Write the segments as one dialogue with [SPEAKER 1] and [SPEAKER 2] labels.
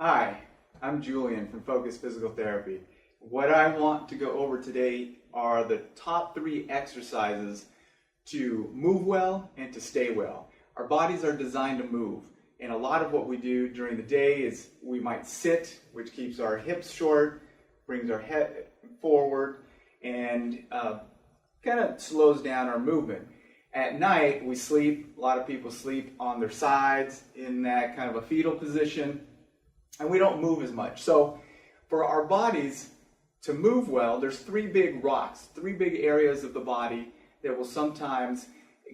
[SPEAKER 1] Hi, I'm Julian from Focus Physical Therapy. What I want to go over today are the top 3 exercises to move well and to stay well. Our bodies are designed to move, and a lot of what we do during the day is we might sit, which keeps our hips short, brings our head forward, and kind of slows down our movement. At night, we sleep. A lot of people sleep on their sides in that kind of a fetal position, and we don't move as much. So for our bodies to move well, there's 3 big rocks, 3 big areas of the body that will sometimes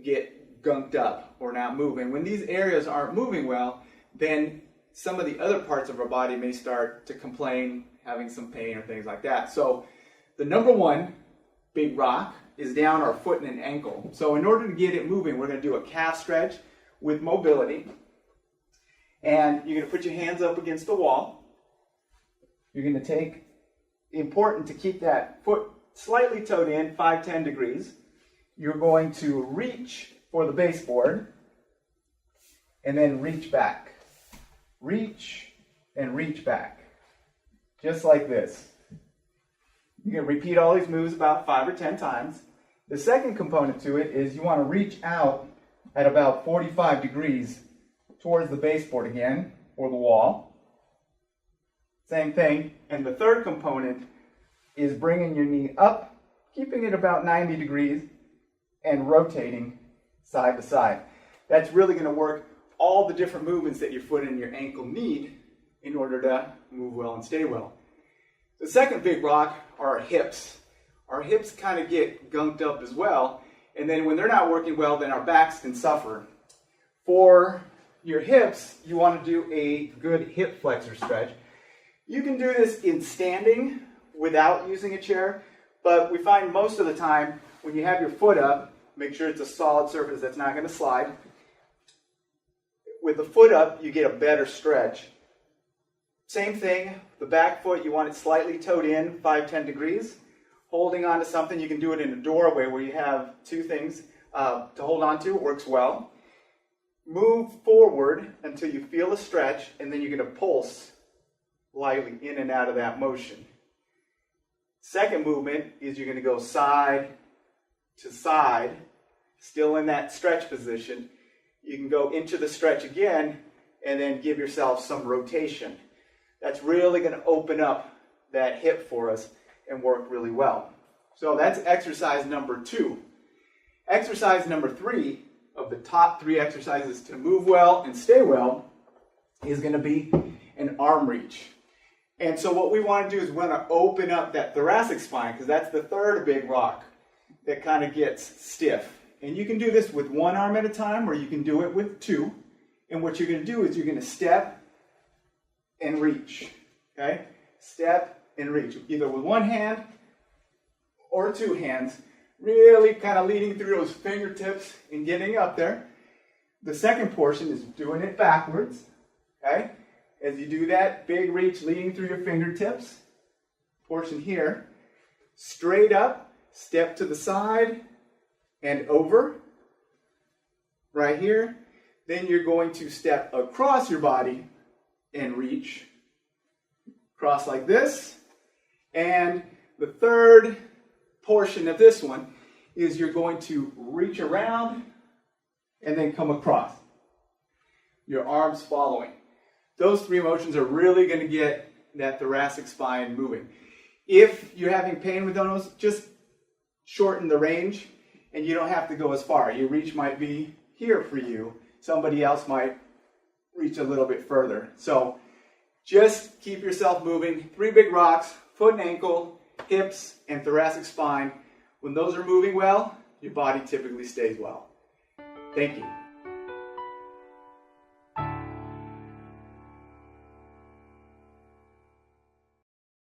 [SPEAKER 1] get gunked up or not move. And when these areas aren't moving well, then some of the other parts of our body may start to complain, having some pain or things like that. So the number 1 big rock is down our foot and an ankle. So in order to get it moving, we're going to do a calf stretch with mobility. And you're going to put your hands up against the wall. You're going to take, important to keep that foot slightly toed in, 5-10 degrees. You're going to reach for the baseboard and then reach back. Reach and reach back. Just like this. You can repeat all these moves about 5 or 10 times. The second component to it is you want to reach out at about 45 degrees towards the baseboard again, or the wall. Same thing. And the third component is bringing your knee up, keeping it about 90 degrees, and rotating side to side. That's really going to work all the different movements that your foot and your ankle need in order to move well and stay well. The second big rock are our hips. Our hips kind of get gunked up as well, and then when they're not working well, then our backs can suffer. For your hips, you want to do a good hip flexor stretch. You can do this in standing without using a chair, but we find most of the time when you have your foot up, make sure it's a solid surface that's not going to slide. With the foot up, you get a better stretch. Same thing, the back foot, you want it slightly toed in, 5-10 degrees. Holding on to something, you can do it in a doorway where you have 2 things to hold on to. It works well. Move forward until you feel a stretch, and then you're going to pulse lightly in and out of that motion. Second movement is you're going to go side to side, still in that stretch position. You can go into the stretch again, and then give yourself some rotation. That's really going to open up that hip for us and work really well. So that's exercise number 2. Exercise number 3 of the top 3 exercises to move well and stay well is going to be an arm reach. And so what we want to do is we want to open up that thoracic spine, because that's the third big rock that kind of gets stiff. And you can do this with 1 arm at a time, or you can do it with 2. And what you're going to do is you're going to step and reach. Okay? Step and reach, either with 1 hand or 2 hands, really kind of leading through those fingertips and getting up there. The second portion is doing it backwards, okay? As you do that, big reach leading through your fingertips, portion here, straight up, step to the side and over, right here. Then you're going to step across your body and reach, cross like this. And the third portion of this one is you're going to reach around and then come across. Your arms following. Those 3 motions are really going to get that thoracic spine moving. If you're having pain with those, just shorten the range and you don't have to go as far. Your reach might be here for you. Somebody else might reach a little bit further. So just keep yourself moving. 3 big rocks, foot and ankle, hips, and thoracic spine. When those are moving well, your body typically stays well. Thank you.